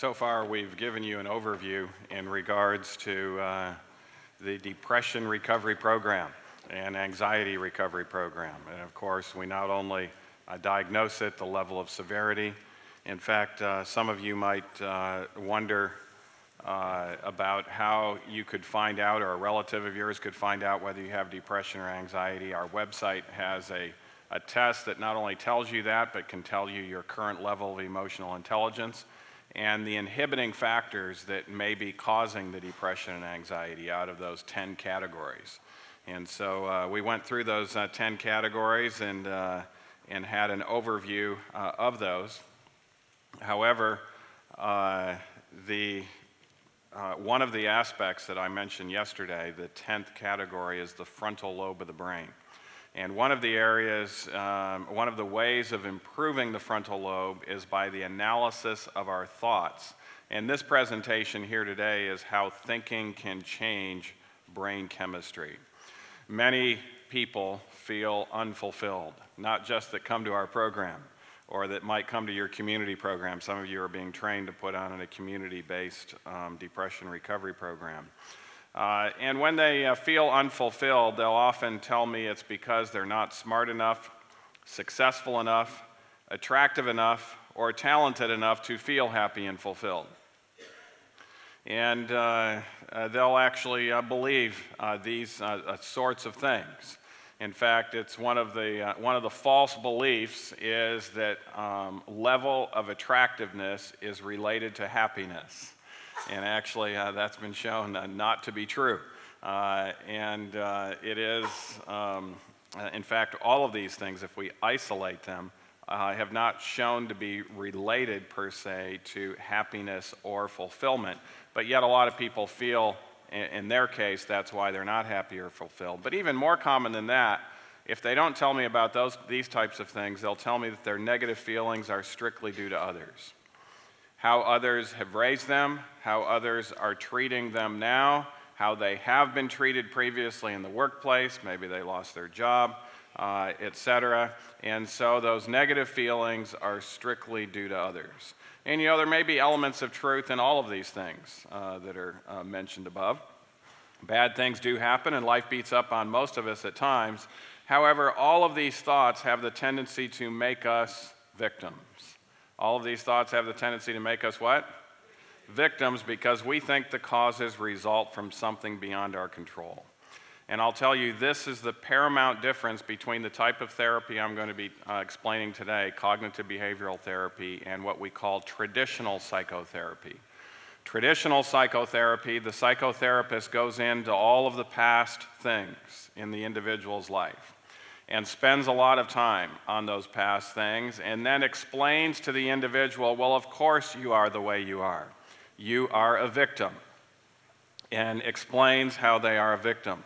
So far, we've given you an overview in regards to the depression recovery program and anxiety recovery program. And of course, we not only diagnose it, the level of severity. In fact, some of you might wonder about how you could find out, or a relative of yours could find out whether you have depression or anxiety. Our website has a test that not only tells you that, but can tell you your current level of emotional intelligence and the inhibiting factors that may be causing the depression and anxiety out of those 10 categories. And so we went through those 10 categories and had an overview of those. However, one of the aspects that I mentioned yesterday, the 10th category, is the frontal lobe of the brain. And one of the areas, one of the ways of improving the frontal lobe is by the analysis of our thoughts. And this presentation here today is how thinking can change brain chemistry. Many people feel unfulfilled, not just that come to our program or that might come to your community program. Some of you are being trained to put on a community-based depression recovery program. And when they feel unfulfilled, they'll often tell me it's because they're not smart enough, successful enough, attractive enough, or talented enough to feel happy and fulfilled. And they'll actually believe these sorts of things. In fact, it's one of the false beliefs is that level of attractiveness is related to happiness. And actually, that's been shown not to be true. It is, in fact, all of these things, if we isolate them, have not shown to be related per se to happiness or fulfillment. But yet a lot of people feel, in their case, that's why they're not happy or fulfilled. But even more common than that, if they don't tell me about these types of things, they'll tell me that their negative feelings are strictly due to others. How others have raised them, how others are treating them now, how they have been treated previously in the workplace, maybe they lost their job, etc. And so those negative feelings are strictly due to others. And you know, there may be elements of truth in all of these things that are mentioned above. Bad things do happen and life beats up on most of us at times. However, all of these thoughts have the tendency to make us victims. All of these thoughts have the tendency to make us what? Victims, because we think the causes result from something beyond our control. And I'll tell you, this is the paramount difference between the type of therapy I'm going to be explaining today, cognitive behavioral therapy, and what we call traditional psychotherapy. Traditional psychotherapy, the psychotherapist goes into all of the past things in the individual's life and spends a lot of time on those past things and then explains to the individual, well, of course you are the way you are. You are a victim, and explains how they are a victim.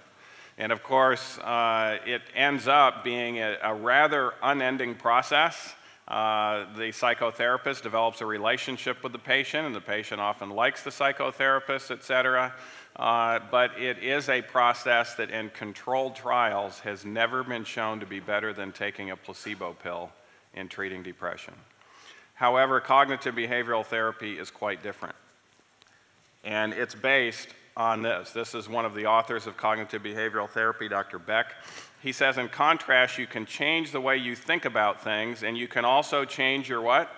And of course, it ends up being a rather unending process. The psychotherapist develops a relationship with the patient, and the patient often likes the psychotherapist, etc. But it is a process that in controlled trials has never been shown to be better than taking a placebo pill in treating depression. However, cognitive behavioral therapy is quite different. And it's based on this. This is one of the authors of cognitive behavioral therapy, Dr. Beck. He says, in contrast, you can change the way you think about things, and you can also change your what?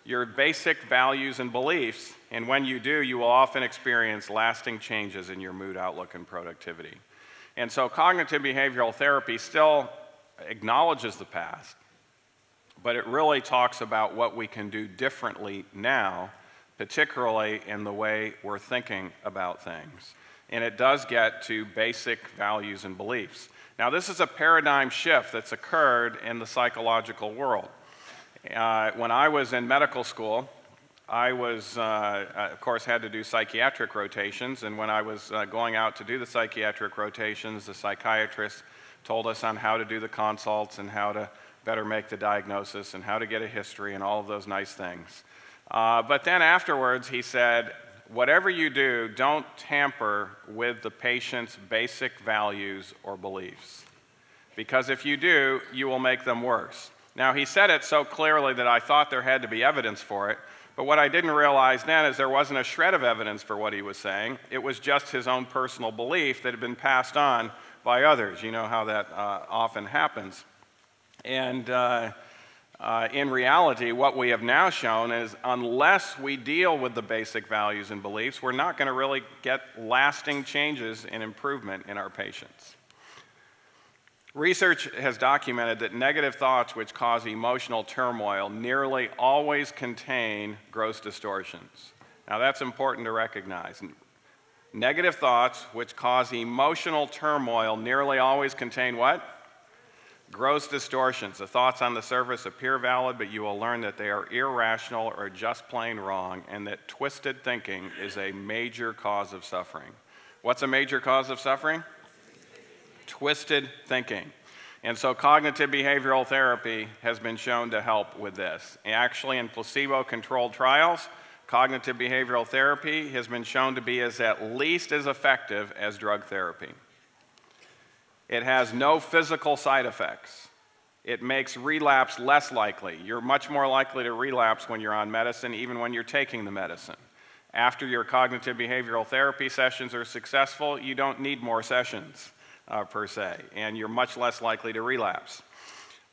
Your basic values and beliefs. And when you do, you will often experience lasting changes in your mood, outlook, and productivity. And so cognitive behavioral therapy still acknowledges the past, but it really talks about what we can do differently now, particularly in the way we're thinking about things. And it does get to basic values and beliefs. Now, this is a paradigm shift that's occurred in the psychological world. When I was in medical school, I was, of course, had to do psychiatric rotations, and when I was going out to do the psychiatric rotations, the psychiatrist told us on how to do the consults and how to better make the diagnosis and how to get a history and all of those nice things. But then afterwards, he said, whatever you do, don't tamper with the patient's basic values or beliefs, because if you do, you will make them worse. Now, he said it so clearly that I thought there had to be evidence for it, But what I didn't realize then is there wasn't a shred of evidence for what he was saying. It was just his own personal belief that had been passed on by others. You know how that often happens. And in reality, what we have now shown is unless we deal with the basic values and beliefs, we're not going to really get lasting changes and improvement in our patients. Research has documented that negative thoughts which cause emotional turmoil nearly always contain gross distortions. Now that's important to recognize. Negative thoughts which cause emotional turmoil nearly always contain what? Gross distortions. The thoughts on the surface appear valid, but you will learn that they are irrational or just plain wrong, and that twisted thinking is a major cause of suffering. What's a major cause of suffering? Twisted thinking. And so cognitive behavioral therapy has been shown to help with this. Actually, in placebo-controlled trials, cognitive behavioral therapy has been shown to be at least as effective as drug therapy. It has no physical side effects. It makes relapse less likely. You're much more likely to relapse when you're on medicine, even when you're taking the medicine. After your cognitive behavioral therapy sessions are successful, you don't need more sessions. Per se, and you're much less likely to relapse.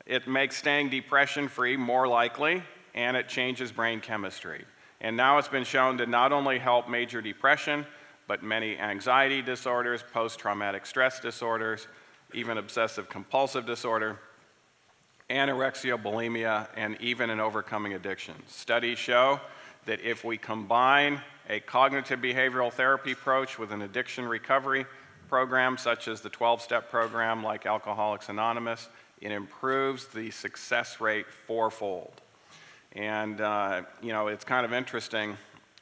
It makes staying depression-free more likely, and it changes brain chemistry. And now it's been shown to not only help major depression, but many anxiety disorders, post-traumatic stress disorders, even obsessive-compulsive disorder, anorexia, bulimia, and even in overcoming addictions. Studies show that if we combine a cognitive behavioral therapy approach with an addiction recovery program such as the 12-step program like Alcoholics Anonymous, it improves the success rate fourfold. And you know, it's kind of interesting.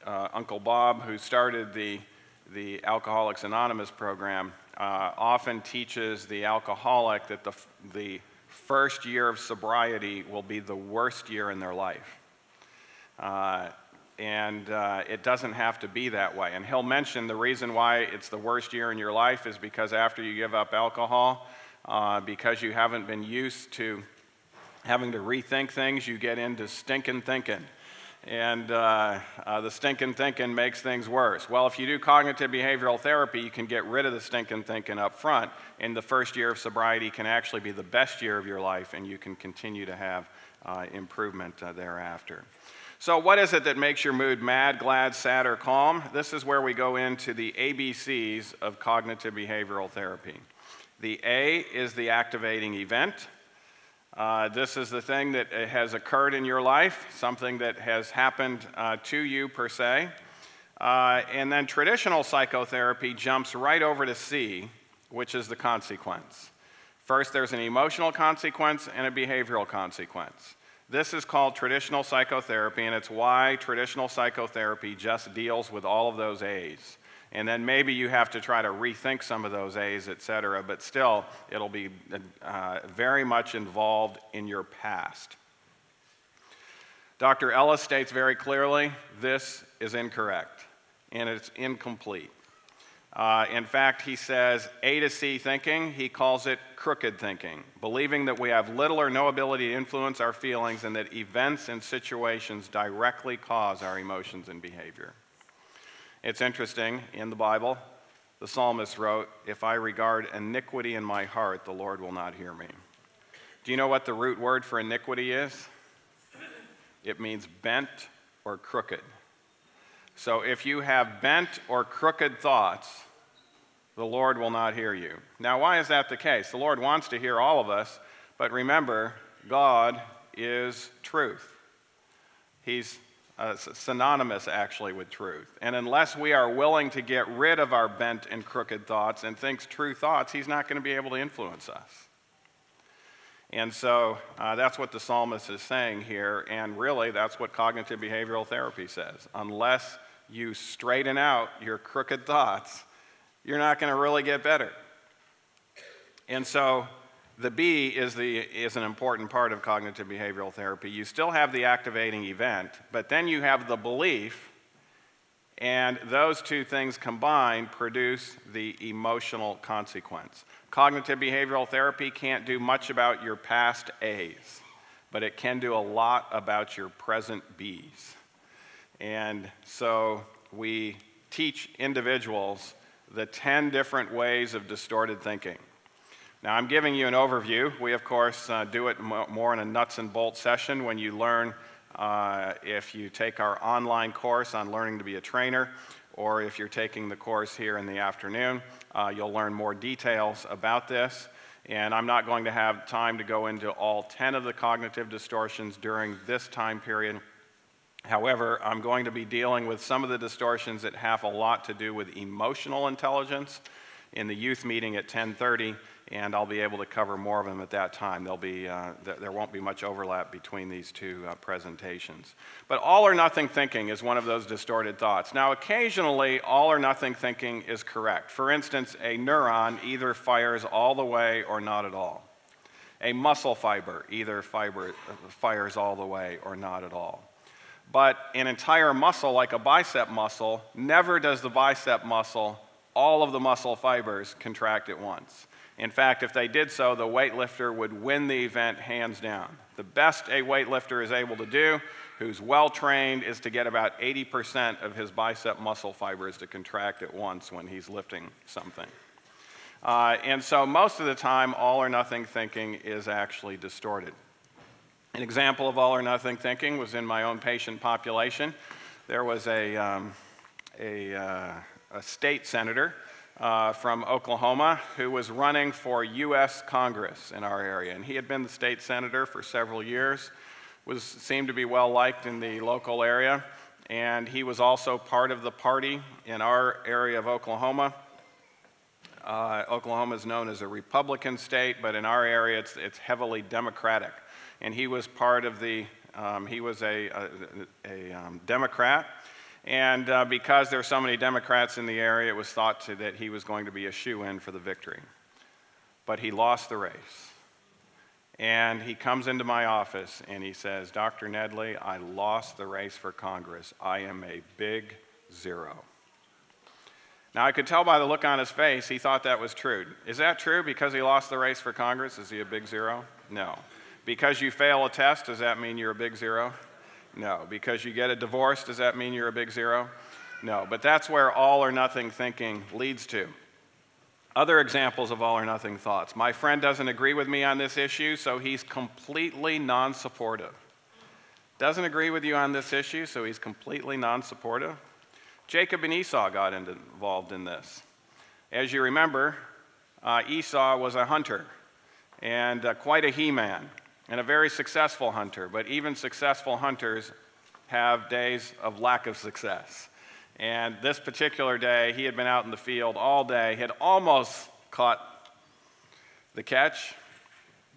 Uncle Bob, who started the Alcoholics Anonymous program, often teaches the alcoholic that the first year of sobriety will be the worst year in their life. It doesn't have to be that way. And he'll mention the reason why it's the worst year in your life is because after you give up alcohol, because you haven't been used to having to rethink things, you get into stinking thinking. And the stinking thinking makes things worse. Well, if you do cognitive behavioral therapy, you can get rid of the stinking thinking up front, and the first year of sobriety can actually be the best year of your life, and you can continue to have improvement thereafter. So what is it that makes your mood mad, glad, sad, or calm? This is where we go into the ABCs of cognitive behavioral therapy. The A is the activating event. This is the thing that has occurred in your life, something that has happened to you per se. And then traditional psychotherapy jumps right over to C, which is the consequence. First, there's an emotional consequence and a behavioral consequence. This is called traditional psychotherapy, and it's why traditional psychotherapy just deals with all of those A's. And then maybe you have to try to rethink some of those A's, et cetera, but still, it'll be very much involved in your past. Dr. Ellis states very clearly, this is incorrect, and it's incomplete. In fact, he says A to C thinking, he calls it crooked thinking, believing that we have little or no ability to influence our feelings and that events and situations directly cause our emotions and behavior. It's interesting, in the Bible, the psalmist wrote, "If I regard iniquity in my heart, the Lord will not hear me." Do you know what the root word for iniquity is? It means bent or crooked. So if you have bent or crooked thoughts, the Lord will not hear you. Now, why is that the case? The Lord wants to hear all of us, but remember, God is truth. He's synonymous, actually, with truth. And unless we are willing to get rid of our bent and crooked thoughts and think true thoughts, He's not going to be able to influence us. And so that's what the psalmist is saying here, and really that's what cognitive behavioral therapy says. Unless you straighten out your crooked thoughts, you're not going to really get better. And so the B is an important part of cognitive behavioral therapy. You still have the activating event, but then you have the belief, and those two things combined produce the emotional consequence. Cognitive behavioral therapy can't do much about your past A's, but it can do a lot about your present B's. And so we teach individuals the 10 different ways of distorted thinking. Now, I'm giving you an overview. We, of course, do it more in a nuts and bolts session when you learn, if you take our online course on learning to be a trainer, or if you're taking the course here in the afternoon, you'll learn more details about this. And I'm not going to have time to go into all 10 of the cognitive distortions during this time period. However, I'm going to be dealing with some of the distortions that have a lot to do with emotional intelligence in the youth meeting at 10:30, and I'll be able to cover more of them at that time. There won't be much overlap between these two presentations. But all or nothing thinking is one of those distorted thoughts. Now, occasionally, all or nothing thinking is correct. For instance, a neuron either fires all the way or not at all. A muscle fiber either fires all the way or not at all. But an entire muscle, like a bicep muscle, never does the bicep muscle, all of the muscle fibers contract at once. In fact, if they did so, the weightlifter would win the event hands down. The best a weightlifter is able to do, who's well-trained, is to get about 80% of his bicep muscle fibers to contract at once when he's lifting something. And so most of the time, all or nothing thinking is actually distorted. An example of all or nothing thinking was in my own patient population. There was a state senator from Oklahoma who was running for U.S. Congress in our area. And he had been the state senator for several years, seemed to be well liked in the local area, and he was also part of the party in our area of Oklahoma. Oklahoma is known as a Republican state, but in our area it's heavily Democratic. And he was part of the, he was a Democrat. And because there are so many Democrats in the area, it was thought that he was going to be a shoo-in for the victory. But he lost the race. And he comes into my office and he says, "Dr. Nedley, I lost the race for Congress. I am a big zero." Now, I could tell by the look on his face he thought that was true. Is that true? Because he lost the race for Congress, is he a big zero? No. Because you fail a test, does that mean you're a big zero? No. Because you get a divorce, does that mean you're a big zero? No. But that's where all or nothing thinking leads to. Other examples of all or nothing thoughts. My friend doesn't agree with me on this issue, so he's completely non-supportive. Doesn't agree with you on this issue, so he's completely non-supportive. Jacob and Esau got involved in this. As you remember, Esau was a hunter and quite a he-man and a very successful hunter, but even successful hunters have days of lack of success. And this particular day, he had been out in the field all day, had almost caught the catch,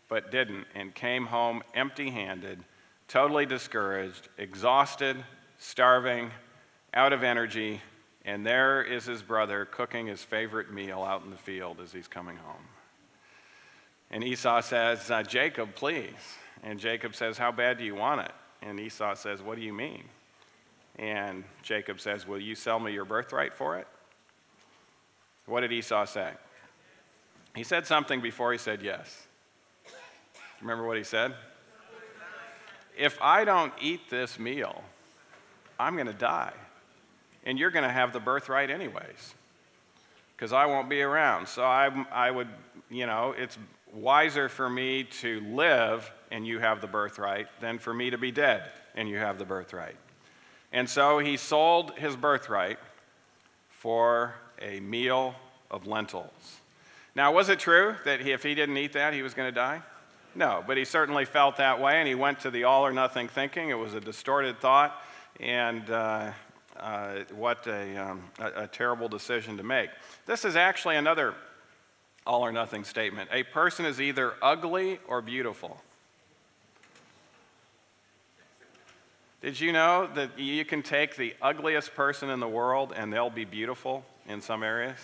but didn't, and came home empty-handed, totally discouraged, exhausted, starving, out of energy, and there is his brother cooking his favorite meal out in the field as he's coming home. And Esau says, "Jacob, please." And Jacob says, "How bad do you want it?" And Esau says, "What do you mean?" And Jacob says, "Will you sell me your birthright for it?" What did Esau say? He said something before he said yes. Remember what he said? "If I don't eat this meal, I'm going to die. And you're going to have the birthright anyways, because I won't be around. So I would, it's wiser for me to live and you have the birthright than for me to be dead and you have the birthright." And so he sold his birthright for a meal of lentils. Now, was it true that if he didn't eat that, he was going to die? No, but he certainly felt that way, and he went to the all or nothing thinking. It was a distorted thought, and what a terrible decision to make. This is actually another all or nothing statement. A person is either ugly or beautiful. Did you know that you can take the ugliest person in the world and they'll be beautiful in some areas?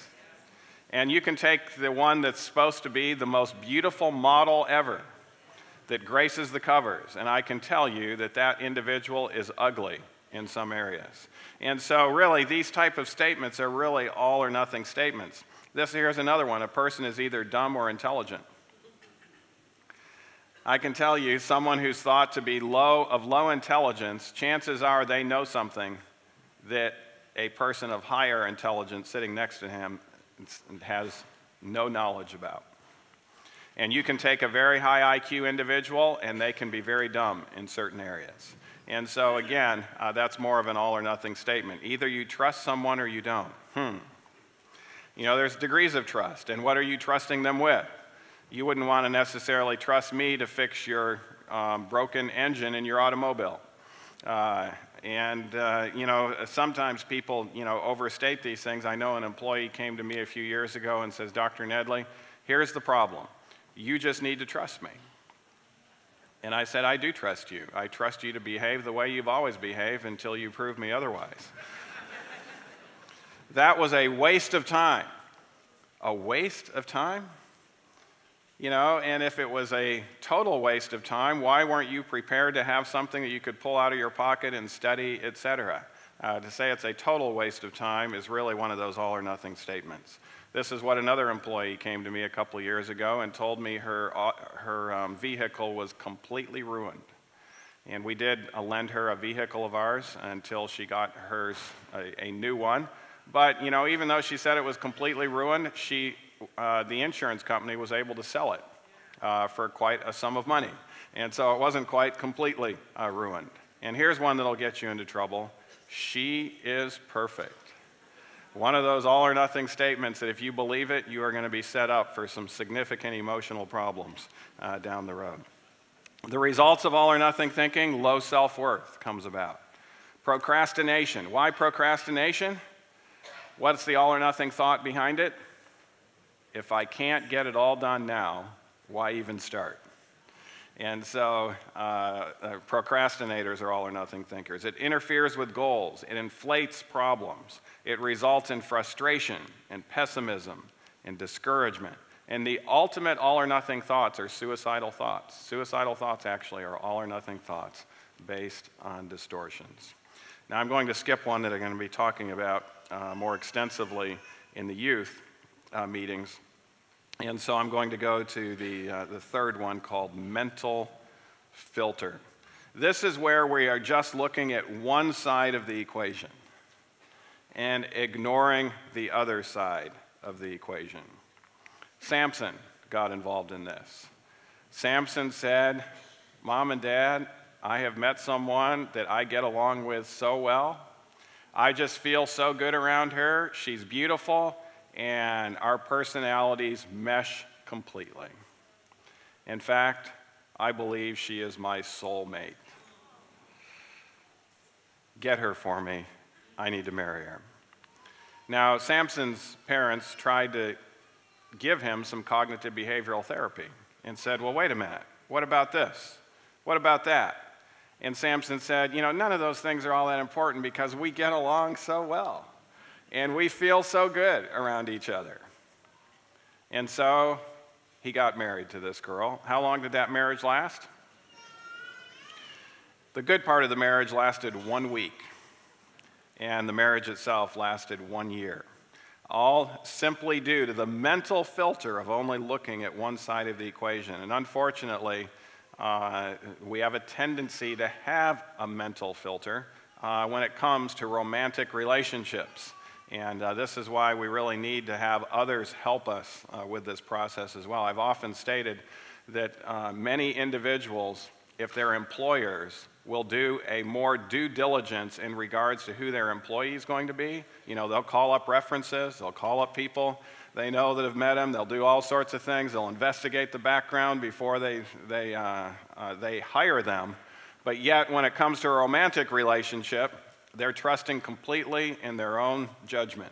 And you can take the one that's supposed to be the most beautiful model ever that graces the covers, and I can tell you that that individual is ugly in some areas. And so really, these type of statements are really all or nothing statements. Here's another one. A person is either dumb or intelligent. I can tell you, someone who's thought to be of low intelligence, chances are they know something that a person of higher intelligence sitting next to him has no knowledge about. And you can take a very high IQ individual and they can be very dumb in certain areas. And so again, that's more of an all or nothing statement. Either you trust someone or you don't. You know, there's degrees of trust, and what are you trusting them with? You wouldn't want to necessarily trust me to fix your broken engine in your automobile. You know, sometimes people, you know, overstate these things. I know an employee came to me a few years ago and says, Dr. Nedley, here's the problem. You just need to trust me. And I said, I do trust you. I trust you to behave the way you've always behaved until you prove me otherwise. That was a waste of time. A waste of time? You know, and if it was a total waste of time, why weren't you prepared to have something that you could pull out of your pocket and study, etc.? To say it's a total waste of time is really one of those all or nothing statements. This is what another employee came to me a couple of years ago and told me her vehicle was completely ruined. And we did lend her a vehicle of ours until she got hers a new one. But, you know, even though she said it was completely ruined, the insurance company was able to sell it for quite a sum of money. And so it wasn't quite completely ruined. And here's one that'll get you into trouble. She is perfect. One of those all or nothing statements that if you believe it, you are going to be set up for some significant emotional problems down the road. The results of all or nothing thinking, low self-worth comes about. Procrastination. Why procrastination? What's the all or nothing thought behind it? If I can't get it all done now, why even start? And so procrastinators are all or nothing thinkers. It interferes with goals. It inflates problems. It results in frustration and pessimism and discouragement. And the ultimate all or nothing thoughts are suicidal thoughts. Suicidal thoughts actually are all or nothing thoughts based on distortions. Now I'm going to skip one that I'm going to be talking about more extensively in the youth meetings. And so I'm going to go to the third one called mental filter. This is where we are just looking at one side of the equation and ignoring the other side of the equation. Samson got involved in this. Samson said, Mom and Dad, I have met someone that I get along with so well. I just feel so good around her. She's beautiful. And our personalities mesh completely. In fact, I believe she is my soulmate. Get her for me. I need to marry her. Now, Samson's parents tried to give him some cognitive behavioral therapy and said, well, wait a minute. What about this? What about that? And Samson said, you know, none of those things are all that important because we get along so well. And we feel so good around each other. And so he got married to this girl. How long did that marriage last? The good part of the marriage lasted 1 week. And the marriage itself lasted 1 year. All simply due to the mental filter of only looking at one side of the equation. And unfortunately, we have a tendency to have a mental filter when it comes to romantic relationships. And this is why we really need to have others help us with this process as well. I've often stated that many individuals, if they're employers, will do a more due diligence in regards to who their employee is going to be. You know, they'll call up references, they'll call up people they know that have met them, they'll do all sorts of things, they'll investigate the background before they hire them. But yet, when it comes to a romantic relationship, they're trusting completely in their own judgment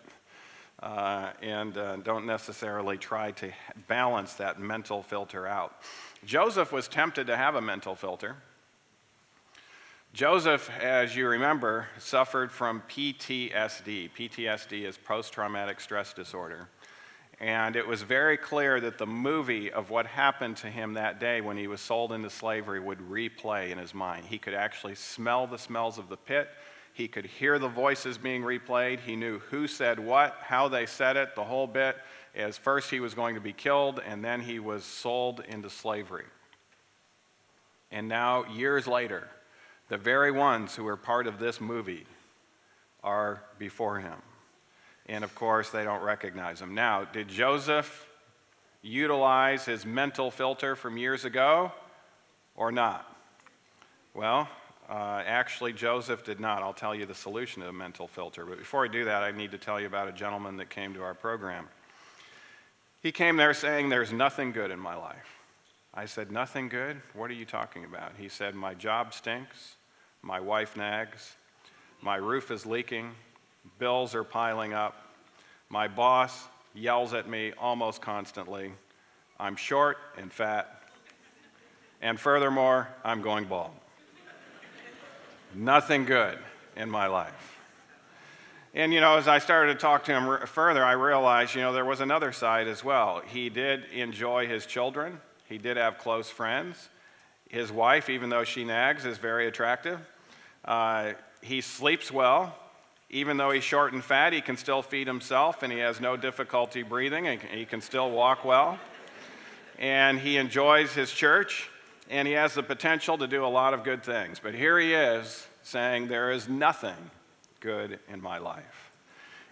and don't necessarily try to balance that mental filter out. Joseph was tempted to have a mental filter. Joseph, as you remember, suffered from PTSD. PTSD is post-traumatic stress disorder. And it was very clear that the movie of what happened to him that day when he was sold into slavery would replay in his mind. He could actually smell the smells of the pit. He could hear the voices being replayed. He knew who said what, how they said it, the whole bit. As first he was going to be killed, and then he was sold into slavery. And now, years later, the very ones who were part of this movie are before him. And of course, they don't recognize him. Now, did Joseph utilize his mental filter from years ago or not? Well, actually, Joseph did not. I'll tell you the solution to the mental filter. But before I do that, I need to tell you about a gentleman that came to our program. He came there saying, "There's nothing good in my life." I said, "Nothing good? What are you talking about?" He said, "My job stinks, my wife nags, my roof is leaking, bills are piling up, my boss yells at me almost constantly, I'm short and fat, and furthermore, I'm going bald. Nothing good in my life." And, as I started to talk to him further, I realized, there was another side as well. He did enjoy his children. He did have close friends. His wife, even though she nags, is very attractive. He sleeps well. Even though he's short and fat, he can still feed himself, and he has no difficulty breathing, and he can still walk well. And he enjoys his church, and he has the potential to do a lot of good things. But here he is saying, "There is nothing good in my life."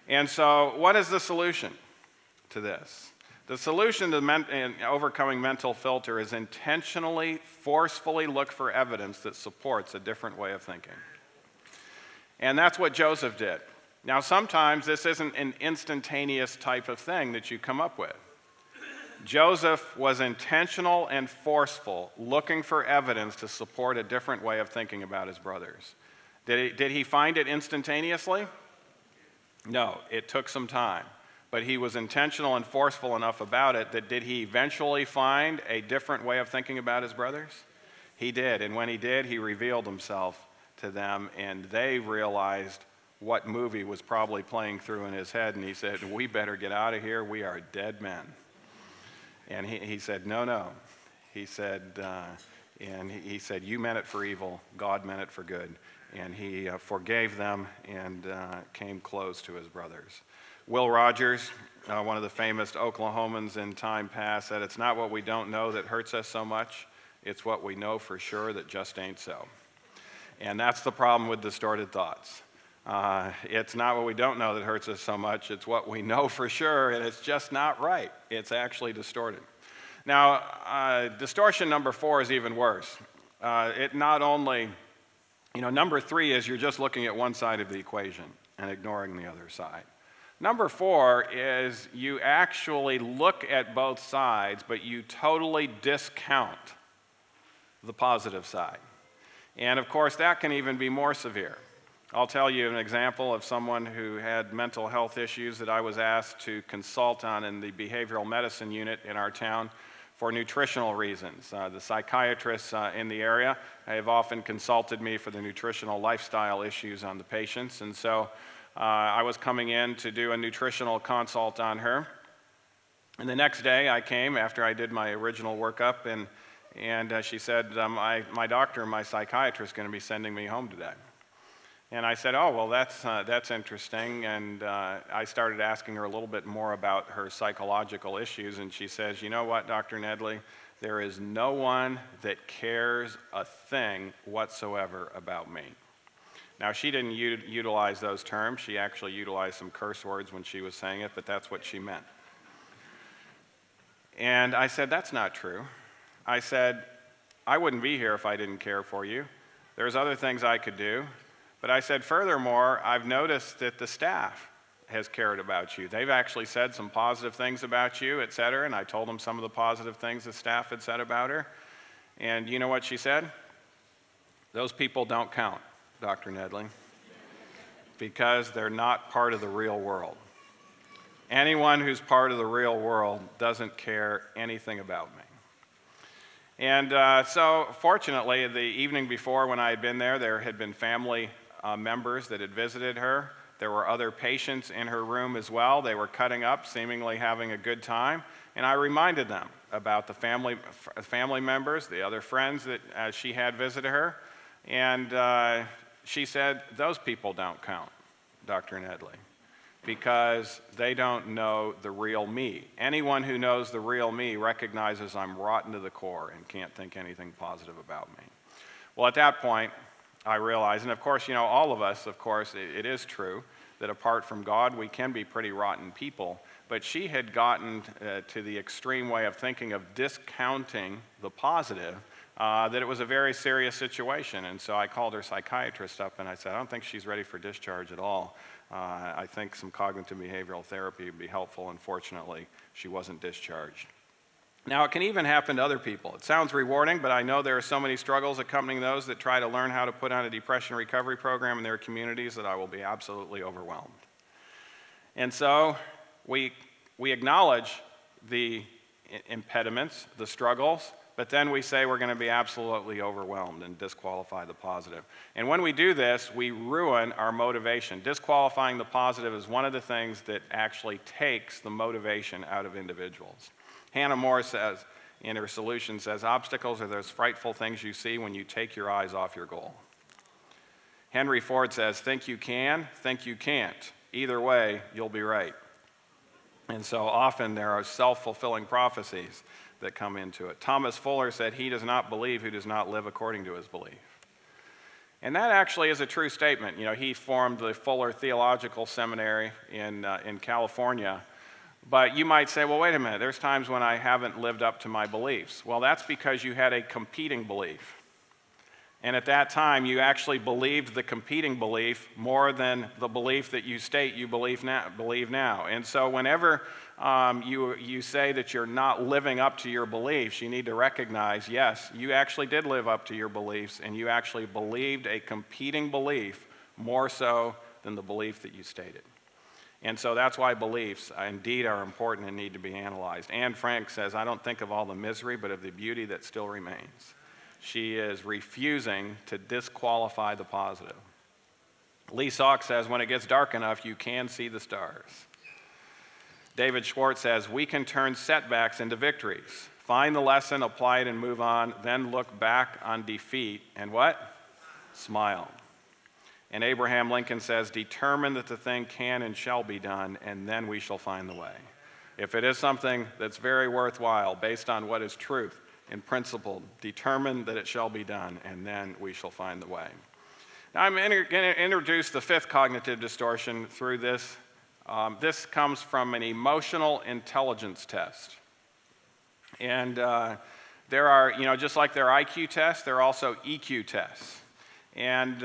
And so what is the solution to this? The solution to overcoming mental filter is intentionally, forcefully look for evidence that supports a different way of thinking. And that's what Joseph did. Now, sometimes this isn't an instantaneous type of thing that you come up with. Joseph was intentional and forceful, looking for evidence to support a different way of thinking about his brothers. Did he find it instantaneously? No, it took some time. But he was intentional and forceful enough about it that did he eventually find a different way of thinking about his brothers? He did, and when he did, he revealed himself to them, and they realized what movie was probably playing through in his head, and he said, "We better get out of here, we are dead men." And he said, no. He said, he said, "You meant it for evil, God meant it for good." And he forgave them and came close to his brothers. Will Rogers, one of the famous Oklahomans in time past, said, "It's not what we don't know that hurts us so much, it's what we know for sure that just ain't so." And that's the problem with distorted thoughts. It's not what we don't know that hurts us so much, it's what we know for sure, and it's just not right. It's actually distorted. Now, distortion number 4 is even worse. It not only, number 3 is you're just looking at one side of the equation and ignoring the other side. Number 4 is you actually look at both sides, but you totally discount the positive side. And of course, that can even be more severe. I'll tell you an example of someone who had mental health issues that I was asked to consult on in the behavioral medicine unit in our town for nutritional reasons. The psychiatrists in the area have often consulted me for the nutritional lifestyle issues on the patients, and so I was coming in to do a nutritional consult on her. And the next day I came after I did my original workup, and she said, my doctor, my psychiatrist, is going to be sending me home today. And I said, "Oh, well, that's interesting." And I started asking her a little bit more about her psychological issues, and she says, "You know what, Dr. Nedley, there is no one that cares a thing whatsoever about me." Now, she didn't utilize those terms. She actually utilized some curse words when she was saying it, but that's what she meant. And I said, "That's not true." I said, "I wouldn't be here if I didn't care for you. There's other things I could do." But I said, "Furthermore, I've noticed that the staff has cared about you. They've actually said some positive things about you, et cetera." And I told them some of the positive things the staff had said about her. And you know what she said? "Those people don't count, Dr. Nedley, because they're not part of the real world. Anyone who's part of the real world doesn't care anything about me." And so fortunately, the evening before when I had been there had been family members that had visited her. There were other patients in her room as well. They were cutting up, seemingly having a good time. And I reminded them about the family members, the other friends that she had visited her. And she said, "Those people don't count, Dr. Nedley, because they don't know the real me. Anyone who knows the real me recognizes I'm rotten to the core and can't think anything positive about me." Well, at that point, I realize, and of course, all of us, of course, it is true that apart from God, we can be pretty rotten people. But she had gotten to the extreme way of thinking of discounting the positive, that it was a very serious situation. And so I called her psychiatrist up and I said, I don't think she's ready for discharge at all. I think some cognitive behavioral therapy would be helpful. Unfortunately, she wasn't discharged. Now, it can even happen to other people. It sounds rewarding, but I know there are so many struggles accompanying those that try to learn how to put on a depression recovery program in their communities that I will be absolutely overwhelmed. And so we acknowledge the impediments, the struggles, but then we say we're going to be absolutely overwhelmed and disqualify the positive. And when we do this, we ruin our motivation. Disqualifying the positive is one of the things that actually takes the motivation out of individuals. Hannah More says, in her solution, says, obstacles are those frightful things you see when you take your eyes off your goal. Henry Ford says, think you can, think you can't. Either way, you'll be right. And so often there are self-fulfilling prophecies that come into it. Thomas Fuller said, he does not believe who does not live according to his belief. And that actually is a true statement. He formed the Fuller Theological Seminary in California. But you might say, well, wait a minute, there's times when I haven't lived up to my beliefs. Well, that's because you had a competing belief. And at that time, you actually believed the competing belief more than the belief that you state you believe now. And so whenever you say that you're not living up to your beliefs, you need to recognize, yes, you actually did live up to your beliefs, and you actually believed a competing belief more so than the belief that you stated. And so that's why beliefs indeed are important and need to be analyzed. Anne Frank says, I don't think of all the misery, but of the beauty that still remains. She is refusing to disqualify the positive. Lee Salk says, when it gets dark enough, you can see the stars. David Schwartz says, we can turn setbacks into victories. Find the lesson, apply it, and move on, then look back on defeat and what? Smile. And Abraham Lincoln says, determine that the thing can and shall be done, and then we shall find the way. If it is something that's very worthwhile, based on what is truth and principle, determine that it shall be done, and then we shall find the way. Now, I'm going to introduce the fifth cognitive distortion through this. This comes from an emotional intelligence test. And there are, just like there are IQ tests, there are also EQ tests. And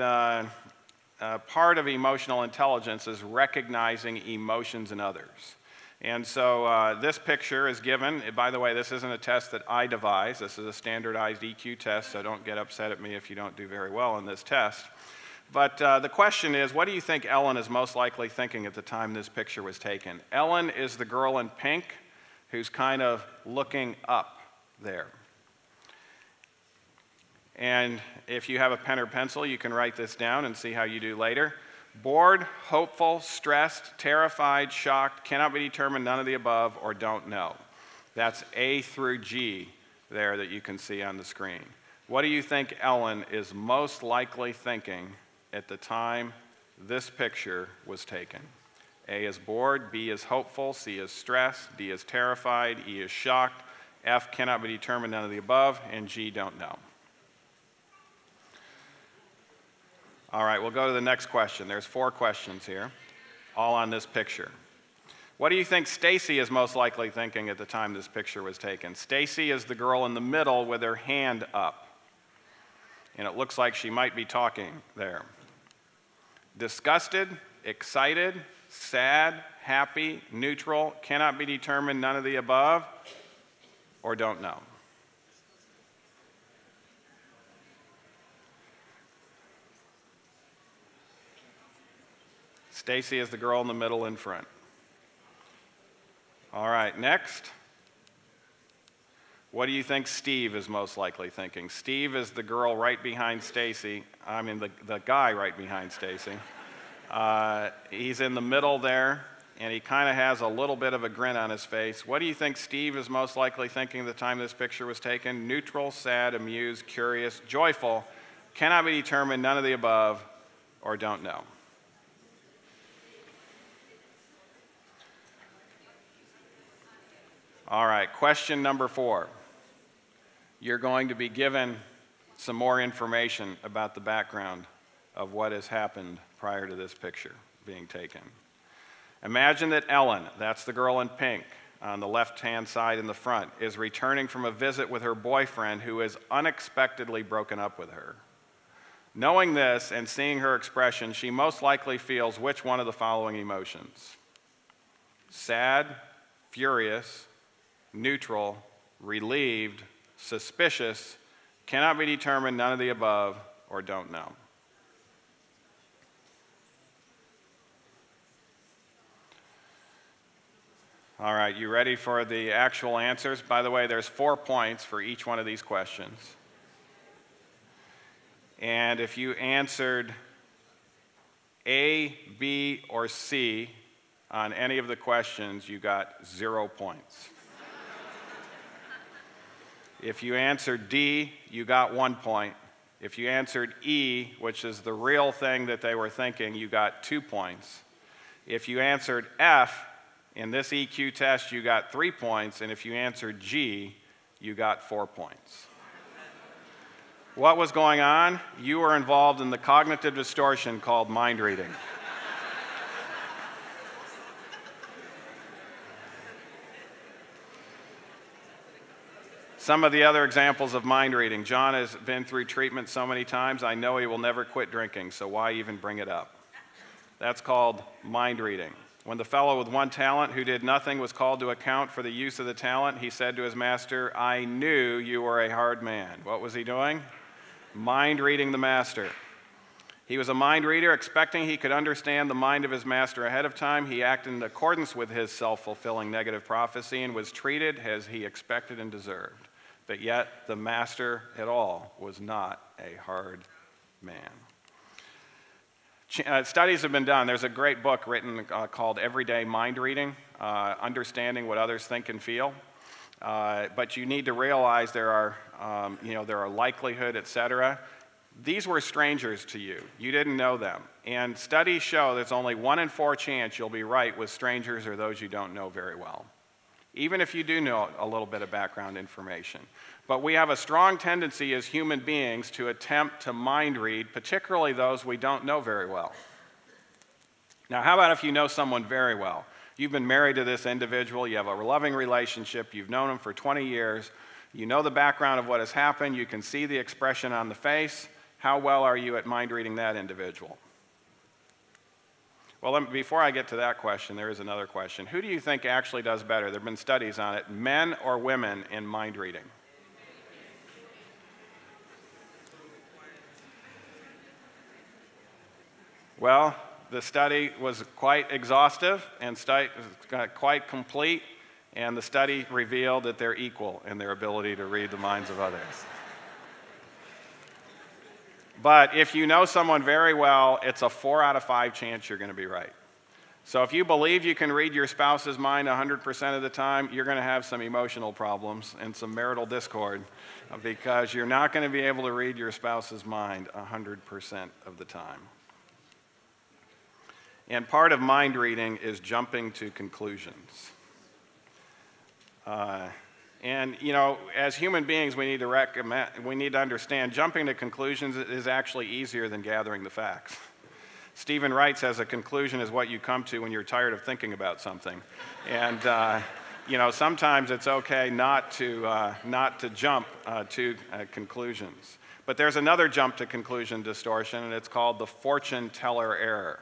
part of emotional intelligence is recognizing emotions in others. And so this picture is given. By the way, this isn't a test that I devised. This is a standardized EQ test, so don't get upset at me if you don't do very well in this test. But the question is, what do you think Ellen is most likely thinking at the time this picture was taken? Ellen is the girl in pink who's kind of looking up there. And if you have a pen or pencil, you can write this down and see how you do later. Bored, hopeful, stressed, terrified, shocked, cannot be determined, none of the above, or don't know. That's A through G there that you can see on the screen. What do you think Ellen is most likely thinking at the time this picture was taken? A is bored, B is hopeful, C is stressed, D is terrified, E is shocked, F cannot be determined, none of the above, and G don't know. All right, we'll go to the next question. There's 4 questions here, all on this picture. What do you think Stacy is most likely thinking at the time this picture was taken? Stacy is the girl in the middle with her hand up. And it looks like she might be talking there. Disgusted, excited, sad, happy, neutral, cannot be determined, none of the above, or don't know. Stacy is the girl in the middle in front. All right, next. What do you think Steve is most likely thinking? Steve is the girl right behind Stacy. I mean, the guy right behind Stacy. He's in the middle there, and he kind of has a little bit of a grin on his face. What do you think Steve is most likely thinking at the time this picture was taken? Neutral, sad, amused, curious, joyful, cannot be determined, none of the above, or don't know. All right, question number 4. You're going to be given some more information about the background of what has happened prior to this picture being taken. Imagine that Ellen, that's the girl in pink on the left-hand side in the front, is returning from a visit with her boyfriend who has unexpectedly broken up with her. Knowing this and seeing her expression, she most likely feels which one of the following emotions? Sad, furious, neutral, relieved, suspicious, cannot be determined, none of the above, or don't know. All right, you ready for the actual answers? By the way, there's 4 points for each one of these questions. And if you answered A, B, or C on any of the questions, you got 0 points. If you answered D, you got 1 point. If you answered E, which is the real thing that they were thinking, you got 2 points. If you answered F, in this EQ test, you got 3 points, and if you answered G, you got 4 points. What was going on? You were involved in the cognitive distortion called mind reading. Some of the other examples of mind reading. John has been through treatment so many times, I know he will never quit drinking, so why even bring it up? That's called mind reading. When the fellow with one talent who did nothing was called to account for the use of the talent, he said to his master, "I knew you were a hard man." What was he doing? Mind reading the master. He was a mind reader, expecting he could understand the mind of his master ahead of time. He acted in accordance with his self-fulfilling negative prophecy and was treated as he expected and deserved. But yet, the master at all was not a hard man. Studies have been done. There's a great book written called Everyday Mind Reading, Understanding What Others Think and Feel. But you need to realize there are likelihood, etc. These were strangers to you. You didn't know them. And studies show there's only 1 in 4 chance you'll be right with strangers or those you don't know very well, even if you do know a little bit of background information. But we have a strong tendency as human beings to attempt to mind read, particularly those we don't know very well. Now, how about if you know someone very well? You've been married to this individual, you have a loving relationship, you've known them for 20 years, you know the background of what has happened, you can see the expression on the face. How well are you at mind reading that individual? Well, before I get to that question, there is another question. Who do you think actually does better? There have been studies on it, men or women in mind reading? Well, the study was quite exhaustive and quite complete, and the study revealed that they're equal in their ability to read the minds of others. But if you know someone very well, it's a 4 out of 5 chance you're going to be right. So if you believe you can read your spouse's mind 100% of the time, you're going to have some emotional problems and some marital discord because you're not going to be able to read your spouse's mind 100% of the time. And part of mind reading is jumping to conclusions. And you know, as human beings, we need to understand jumping to conclusions is actually easier than gathering the facts. Stephen Wright says a conclusion is what you come to when you're tired of thinking about something. And you know, sometimes it's okay not to jump to conclusions. But there's another jump to conclusion distortion, and it's called the fortune teller error.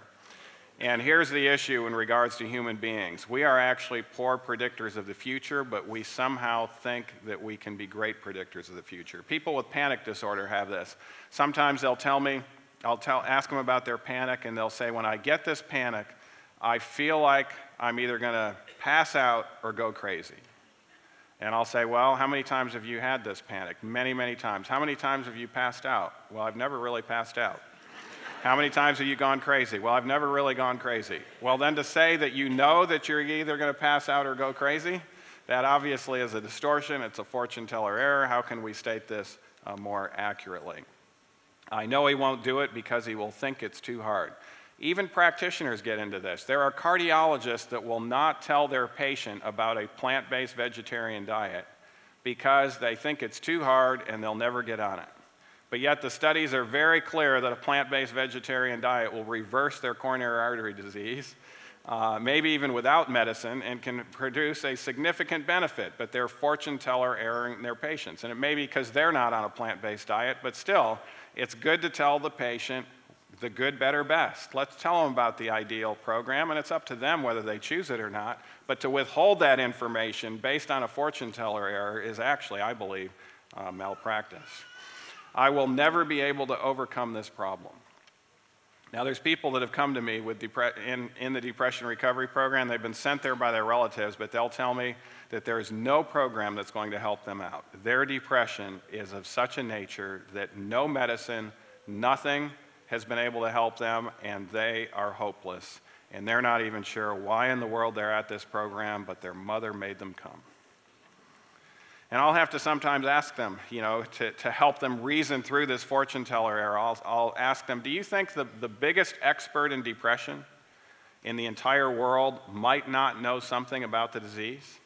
And here's the issue in regards to human beings. We are actually poor predictors of the future, but we somehow think that we can be great predictors of the future. People with panic disorder have this. Sometimes they'll tell me, ask them about their panic, and they'll say, when I get this panic, I feel like I'm either going to pass out or go crazy. And I'll say, well, how many times have you had this panic? Many, many times. How many times have you passed out? Well, I've never really passed out. How many times have you gone crazy? Well, I've never really gone crazy. Well, then to say that you know that you're either going to pass out or go crazy, that obviously is a distortion. It's a fortune teller error. How can we state this more accurately? I know he won't do it because he will think it's too hard. Even practitioners get into this. There are cardiologists that will not tell their patient about a plant-based vegetarian diet because they think it's too hard and they'll never get on it. But yet the studies are very clear that a plant-based vegetarian diet will reverse their coronary artery disease, maybe even without medicine, and can produce a significant benefit, but they're fortune teller erroring their patients. And it may be because they're not on a plant-based diet, but still, it's good to tell the patient the good, better, best. Let's tell them about the ideal program, and it's up to them whether they choose it or not. But to withhold that information based on a fortune teller error is actually, I believe, malpractice. I will never be able to overcome this problem. Now, there's people that have come to me with in the depression recovery program. They've been sent there by their relatives, but they'll tell me that there is no program that's going to help them out. Their depression is of such a nature that no medicine, nothing has been able to help them, and they are hopeless. And they're not even sure why in the world they're at this program, but their mother made them come. And I'll have to sometimes ask them, to help them reason through this fortune teller error. I'll ask them, do you think the biggest expert in depression in the entire world might not know something about the disease?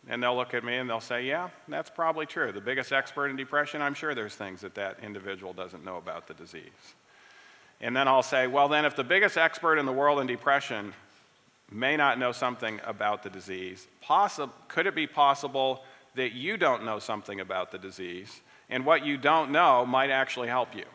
And they'll look at me and they'll say, yeah, that's probably true. The biggest expert in depression, I'm sure there's things that individual doesn't know about the disease. And then I'll say, well, then if the biggest expert in the world in depression may not know something about the disease, could it be possible that you don't know something about the disease, and what you don't know might actually help you?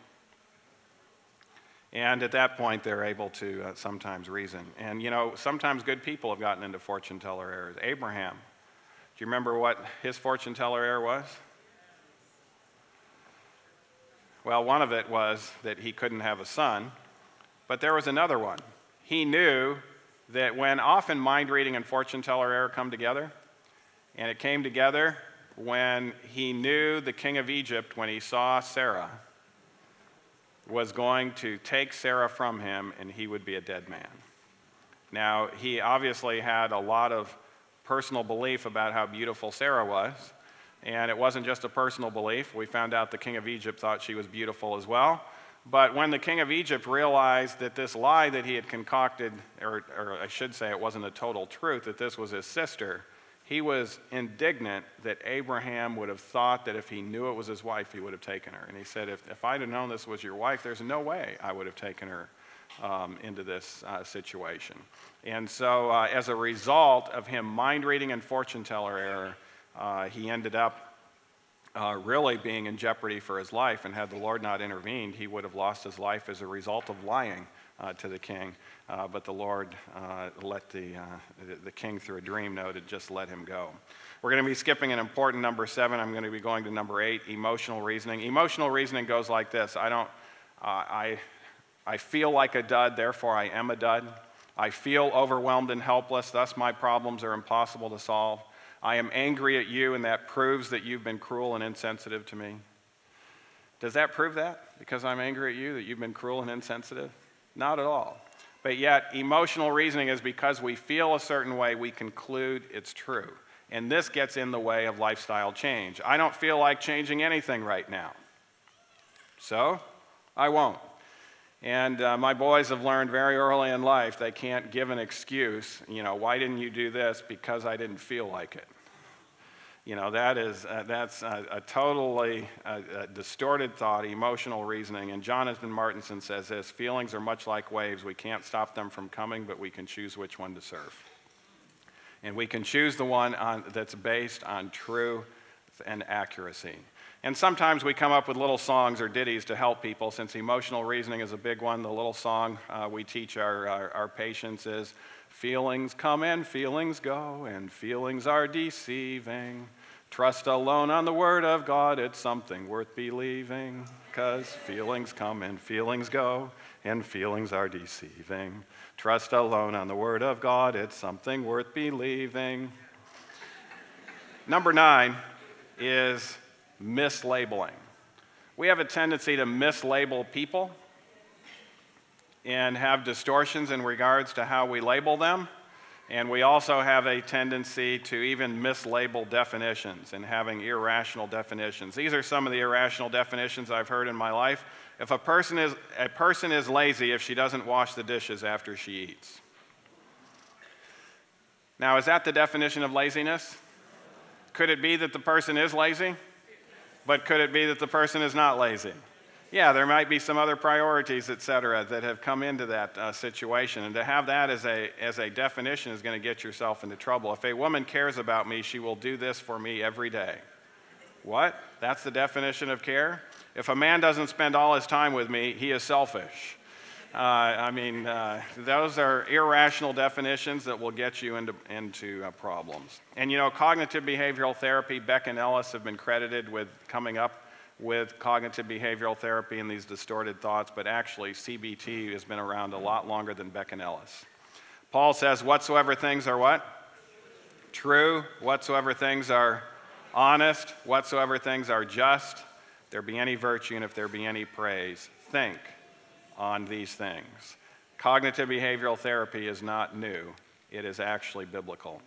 And at that point, they're able to sometimes reason. And sometimes good people have gotten into fortune teller errors. Abraham, do you remember what his fortune teller error was? Well, one of it was that he couldn't have a son, but there was another one. He knew that when often mind reading and fortune teller error come together, and it came together when he knew the king of Egypt, when he saw Sarah, was going to take Sarah from him and he would be a dead man. Now, he obviously had a lot of personal belief about how beautiful Sarah was, and it wasn't just a personal belief. We found out the king of Egypt thought she was beautiful as well. But when the king of Egypt realized that this lie that he had concocted, or I should say it wasn't a total truth, that this was his sister, he was indignant that Abraham would have thought that if he knew it was his wife, he would have taken her. And he said, if I'd have known this was your wife, there's no way I would have taken her into this situation. And so as a result of him mind reading and fortune teller error, he ended up really being in jeopardy for his life, and had the Lord not intervened, he would have lost his life as a result of lying to the king. But the Lord let the king, through a dream, know to just let him go. We're going to be skipping an important number 7. I'm going to be going to number 8, emotional reasoning. Emotional reasoning goes like this. I feel like a dud, therefore I am a dud. I feel overwhelmed and helpless, thus my problems are impossible to solve. I am angry at you, and that proves that you've been cruel and insensitive to me. Does that prove that? Because I'm angry at you, that you've been cruel and insensitive? Not at all. But yet, emotional reasoning is because we feel a certain way, we conclude it's true. And this gets in the way of lifestyle change. I don't feel like changing anything right now, so I won't. And my boys have learned very early in life they can't give an excuse, why didn't you do this? Because I didn't feel like it. That's a totally distorted thought, emotional reasoning. And Jonathan Martinson says this: feelings are much like waves. We can't stop them from coming, but we can choose which one to surf. And we can choose the one that's based on truth and accuracy. And sometimes we come up with little songs or ditties to help people. Since emotional reasoning is a big one, the little song we teach our patients is, feelings come and feelings go, and feelings are deceiving. Trust alone on the word of God, it's something worth believing. 'Cause feelings come and feelings go, and feelings are deceiving. Trust alone on the word of God, it's something worth believing. Number 9 is mislabeling. We have a tendency to mislabel people and have distortions in regards to how we label them. And we also have a tendency to even mislabel definitions and having irrational definitions. These are some of the irrational definitions I've heard in my life. If a person is lazy if she doesn't wash the dishes after she eats. Now, is that the definition of laziness? Could it be that the person is lazy? But could it be that the person is not lazy? Yeah, there might be some other priorities, et cetera, that have come into that situation. And to have that as a definition is going to get yourself into trouble. If a woman cares about me, she will do this for me every day. What? That's the definition of care? If a man doesn't spend all his time with me, he is selfish. Those are irrational definitions that will get you into problems. And you know, cognitive behavioral therapy, Beck and Ellis have been credited with coming up with cognitive behavioral therapy and these distorted thoughts, but actually CBT has been around a lot longer than Beck and Ellis. Paul says, whatsoever things are what? True. Whatsoever things are honest. Whatsoever things are just. If there be any virtue and if there be any praise, think on these things. Cognitive behavioral therapy is not new. It is actually biblical.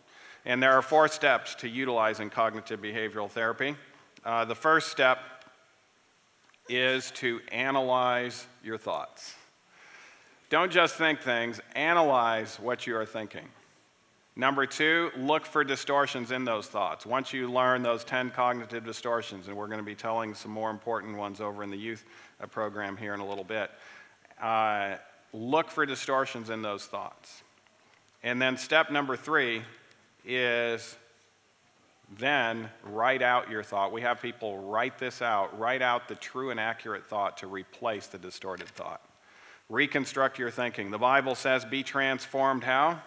And there are 4 steps to utilizing cognitive behavioral therapy. The first step is to analyze your thoughts. Don't just think things, analyze what you are thinking. Number 2, look for distortions in those thoughts. Once you learn those 10 cognitive distortions, and we're going to be telling some more important ones over in the youth program here in a little bit, look for distortions in those thoughts. And then step number 3 is then write out your thought. We have people write this out. Write out the true and accurate thought to replace the distorted thought. Reconstruct your thinking. The Bible says, be transformed how?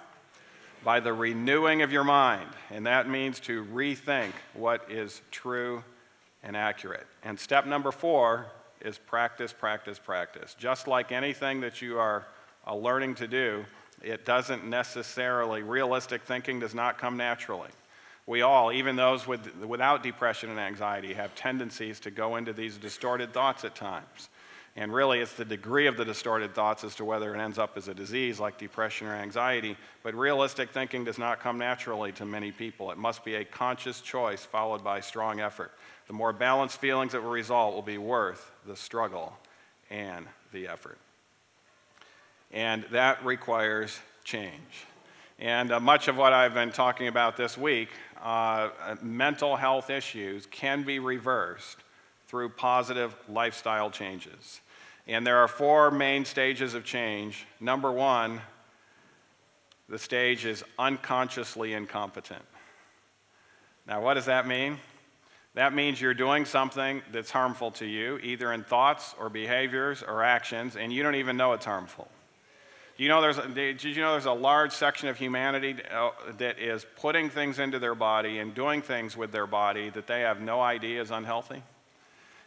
By the renewing of your mind. And that means to rethink what is true and accurate. And step number 4 is practice, practice, practice. Just like anything that you are learning to do, it doesn't necessarily, realistic thinking does not come naturally. We all, even those without depression and anxiety, have tendencies to go into these distorted thoughts at times. And really, it's the degree of the distorted thoughts as to whether it ends up as a disease like depression or anxiety. But realistic thinking does not come naturally to many people. It must be a conscious choice followed by strong effort. The more balanced feelings that will result will be worth the struggle and the effort. And that requires change. And much of what I've been talking about this week, mental health issues can be reversed through positive lifestyle changes. And there are 4 main stages of change. Number 1, the stage is unconsciously incompetent. Now, what does that mean? That means you're doing something that's harmful to you, either in thoughts or behaviors or actions, and you don't even know it's harmful. Did you know there's a large section of humanity that is putting things into their body and doing things with their body that they have no idea is unhealthy?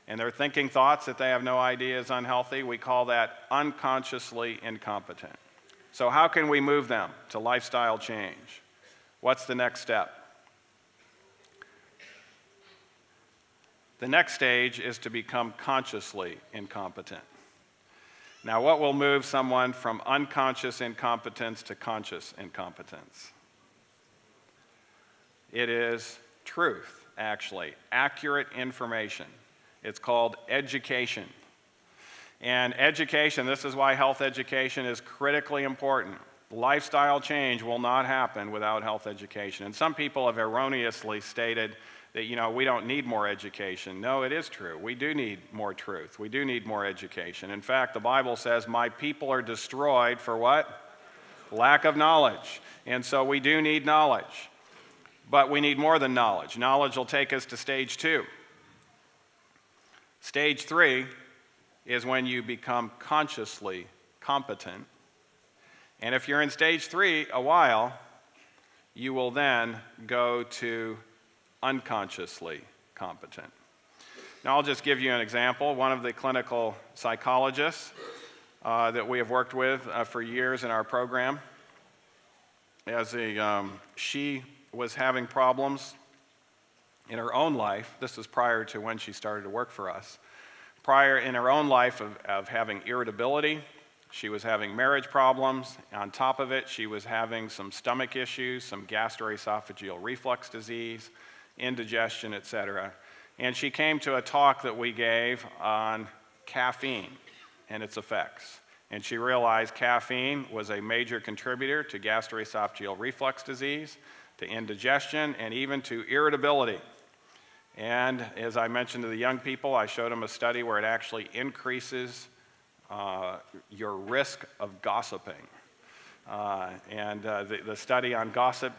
And they're thinking thoughts that they have no idea is unhealthy. We call that unconsciously incompetent. So how can we move them to lifestyle change? What's the next step? The next stage is to become consciously incompetent. Now, what will move someone from unconscious incompetence to conscious incompetence? It is truth, actually, accurate information. It's called education. And education, this is why health education is critically important. Lifestyle change will not happen without health education. And some people have erroneously stated that, you know, we don't need more education. No, it is true. We do need more truth. We do need more education. In fact, the Bible says, my people are destroyed for what? Lack of knowledge. And so we do need knowledge. But we need more than knowledge. Knowledge will take us to stage 2. Stage 3 is when you become consciously competent. And if you're in stage 3 a while, you will then go to unconsciously competent. Now, I'll just give you an example. One of the clinical psychologists that we have worked with for years in our program, she was having problems in her own life. This was prior to when she started to work for us. Prior in her own life of having irritability, she was having marriage problems. On top of it, she was having some stomach issues, some gastroesophageal reflux disease, indigestion, etc. And she came to a talk that we gave on caffeine and its effects. And she realized caffeine was a major contributor to gastroesophageal reflux disease, to indigestion, and even to irritability. And as I mentioned to the young people, I showed them a study where it actually increases your risk of gossiping. The study on gossip,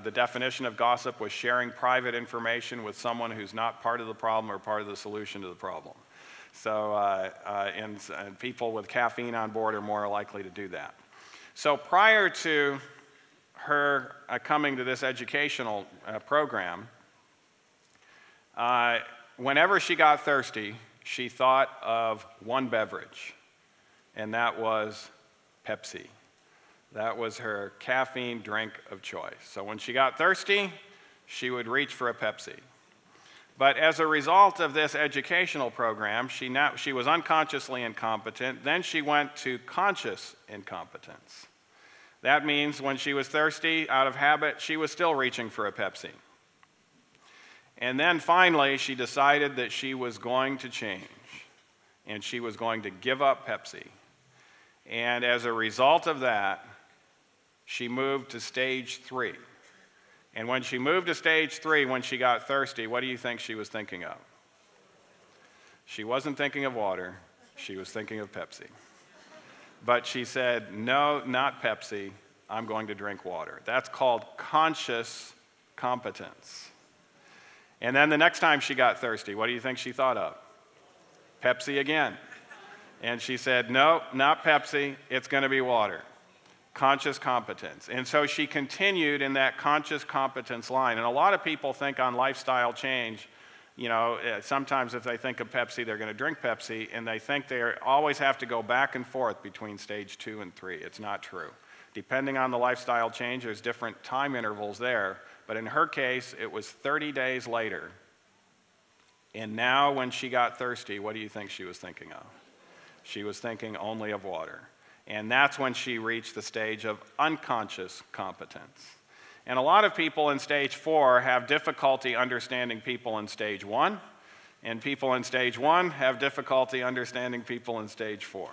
the definition of gossip was sharing private information with someone who's not part of the problem or part of the solution to the problem. So, and people with caffeine on board are more likely to do that. So prior to her coming to this educational program, whenever she got thirsty, she thought of one beverage, and that was Pepsi. That was her caffeine drink of choice. So when she got thirsty, she would reach for a Pepsi. But as a result of this educational program, she was unconsciously incompetent. Then she went to conscious incompetence. That means when she was thirsty, out of habit, she was still reaching for a Pepsi. And then finally, she decided that she was going to change, and she was going to give up Pepsi. And as a result of that, she moved to stage 3. And when she moved to stage 3, when she got thirsty, what do you think she was thinking of? She wasn't thinking of water, she was thinking of Pepsi. But she said, no, not Pepsi, I'm going to drink water. That's called conscious competence. And then the next time she got thirsty, what do you think she thought of? Pepsi again. And she said, no, not Pepsi, it's going to be water. Conscious competence. And so she continued in that conscious competence line. And a lot of people think on lifestyle change, you know, sometimes if they think of Pepsi, they're going to drink Pepsi, and they think they always have to go back and forth between stage 2 and 3. It's not true. Depending on the lifestyle change, there's different time intervals there. But in her case, it was 30 days later. And now when she got thirsty, what do you think she was thinking of? She was thinking only of water. And that's when she reached the stage of unconscious competence. And a lot of people in stage 4 have difficulty understanding people in stage 1, and people in stage 1 have difficulty understanding people in stage 4.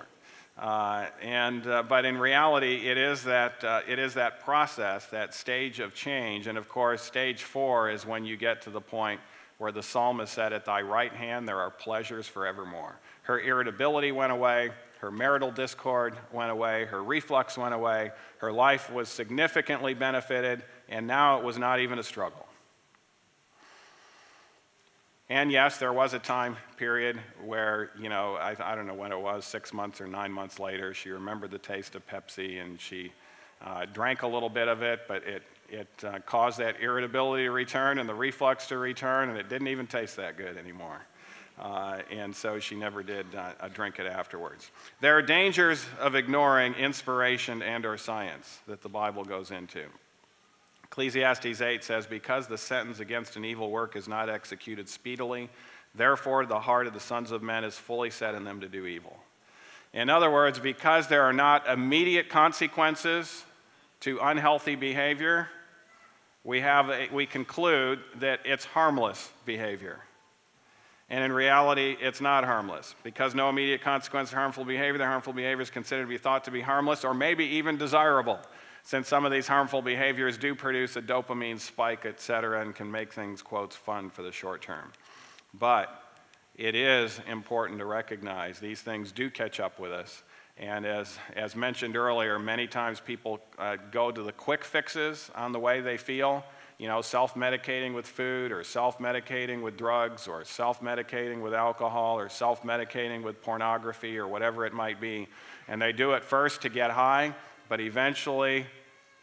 But in reality, it is that process, that stage of change. And of course, stage 4 is when you get to the point where the psalmist said, at thy right hand there are pleasures forevermore. Her irritability went away, her marital discord went away, her reflux went away, her life was significantly benefited, and now it was not even a struggle. And yes, there was a time period where, you know, I don't know when it was, 6 months or 9 months later, she remembered the taste of Pepsi, and she drank a little bit of it, but it caused that irritability to return and the reflux to return, and it didn't even taste that good anymore. And so she never did drink it afterwards. There are dangers of ignoring inspiration and or science that the Bible goes into. Ecclesiastes 8 says, because the sentence against an evil work is not executed speedily, therefore the heart of the sons of men is fully set in them to do evil. In other words, because there are not immediate consequences to unhealthy behavior, we conclude that it's harmless behavior. And in reality, it's not harmless. Because no immediate consequence of harmful behavior, the harmful behavior is considered to be thought to be harmless or maybe even desirable, since some of these harmful behaviors do produce a dopamine spike, etc., and can make things, quotes, fun for the short term. But it is important to recognize these things do catch up with us. And as mentioned earlier, many times people go to the quick fixes on the way they feel, you know, self-medicating with food or self-medicating with drugs or self-medicating with alcohol or self-medicating with pornography or whatever it might be. And they do it first to get high, but eventually,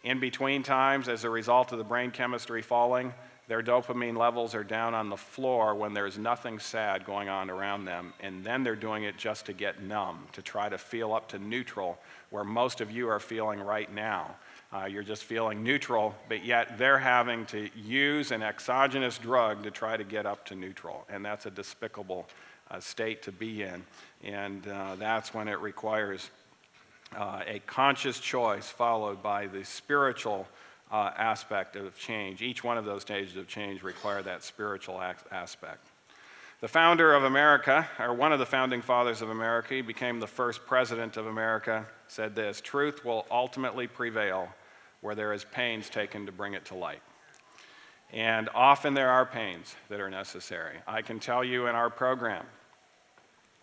in between times, as a result of the brain chemistry falling, their dopamine levels are down on the floor when there's nothing sad going on around them, and then they're doing it just to get numb, to try to feel up to neutral, where most of you are feeling right now. You're just feeling neutral, but yet they're having to use an exogenous drug to try to get up to neutral, and that's a despicable state to be in, and that's when it requires a conscious choice followed by the spiritual aspect of change. Each one of those stages of change require that spiritual aspect. The founder of America, or one of the founding fathers of America, he became the first president of America, said this: truth will ultimately prevail where there is pains taken to bring it to light. And often there are pains that are necessary. I can tell you in our program,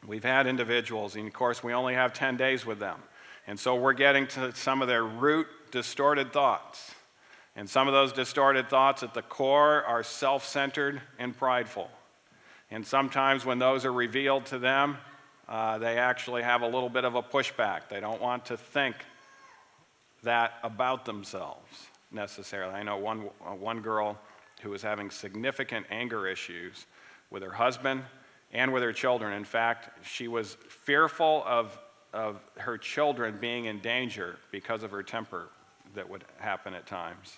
we've had individuals, and of course we only have 10 days with them. And so we're getting to some of their root distorted thoughts. And some of those distorted thoughts at the core are self-centered and prideful. And sometimes when those are revealed to them, they actually have a little bit of a pushback. They don't want to think that about themselves necessarily. I know one girl who was having significant anger issues with her husband and with her children. In fact, she was fearful of her children being in danger because of her temper that would happen at times.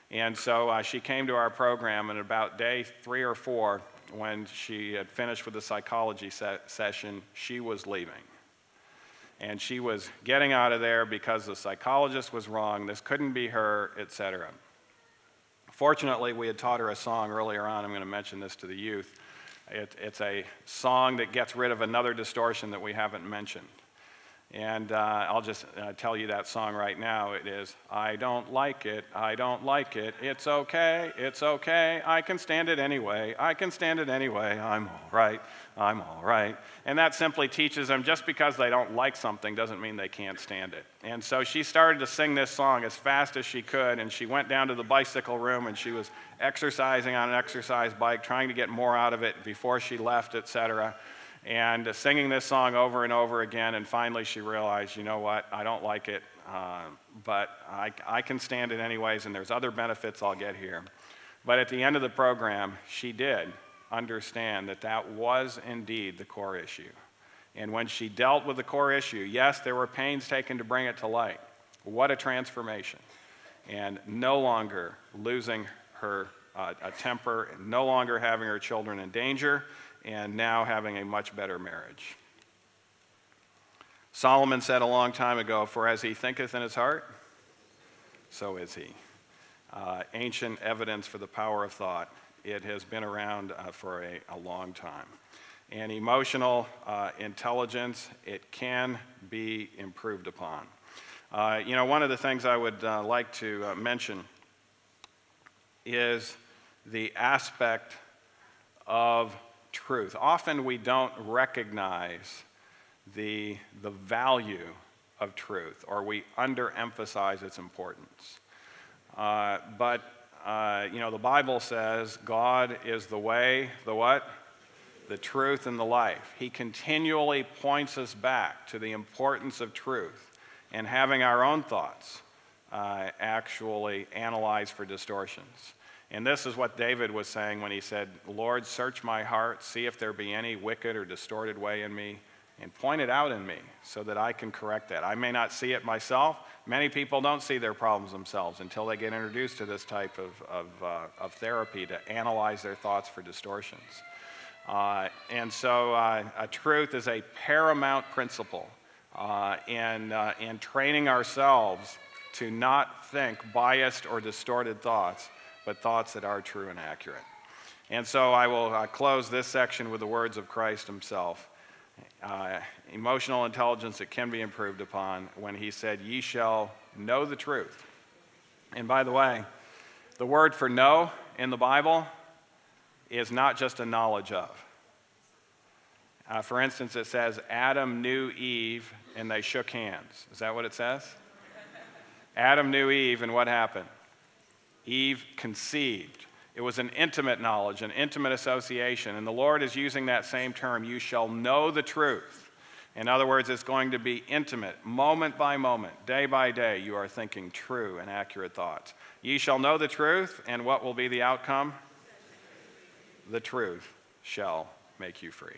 And so she came to our program, and about day 3 or 4, when she had finished with the psychology session, she was leaving. And she was getting out of there because the psychologist was wrong, this couldn't be her, etc. Fortunately, we had taught her a song earlier on. I'm going to mention this to the youth. It's a song that gets rid of another distortion that we haven't mentioned. And I'll just tell you that song right now. It is, I don't like it, it's okay, I can stand it anyway, I'm all right. And that simply teaches them just because they don't like something doesn't mean they can't stand it. And so she started to sing this song as fast as she could, and she went down to the bicycle room and she was exercising on an exercise bike, trying to get more out of it before she left, etc. And singing this song over and over again, and finally she realized, you know what, I don't like it, but I can stand it anyways, and there's other benefits I'll get here. But at the end of the program, she did understand that that was indeed the core issue. And when she dealt with the core issue, yes, there were pains taken to bring it to light. What a transformation. And no longer losing her temper, no longer having her children in danger, and now having a much better marriage. Solomon said a long time ago, for as he thinketh in his heart, so is he. Ancient evidence for the power of thought. It has been around for a long time. And emotional intelligence, it can be improved upon. One of the things I would like to mention is the aspect of truth. Often we don't recognize the value of truth, or we underemphasize its importance. But the Bible says God is the way, the what? The truth and the life. He continually points us back to the importance of truth and having our own thoughts actually analyzed for distortions. And this is what David was saying when he said, Lord, search my heart, see if there be any wicked or distorted way in me, and point it out in me so that I can correct that. I may not see it myself. Many people don't see their problems themselves until they get introduced to this type of therapy to analyze their thoughts for distortions. And so truth is a paramount principle in training ourselves to not think biased or distorted thoughts, but thoughts that are true and accurate. And so I will close this section with the words of Christ himself. Emotional intelligence, it can be improved upon when he said, ye shall know the truth. And by the way, the word for know in the Bible is not just a knowledge of. For instance, it says, Adam knew Eve and they shook hands. Is that what it says? Adam knew Eve, and what happened? Eve conceived. It was an intimate knowledge, an intimate association. And the Lord is using that same term, you shall know the truth. In other words, it's going to be intimate, moment by moment, day by day, you are thinking true and accurate thoughts. Ye shall know the truth, and what will be the outcome? The truth shall make you free.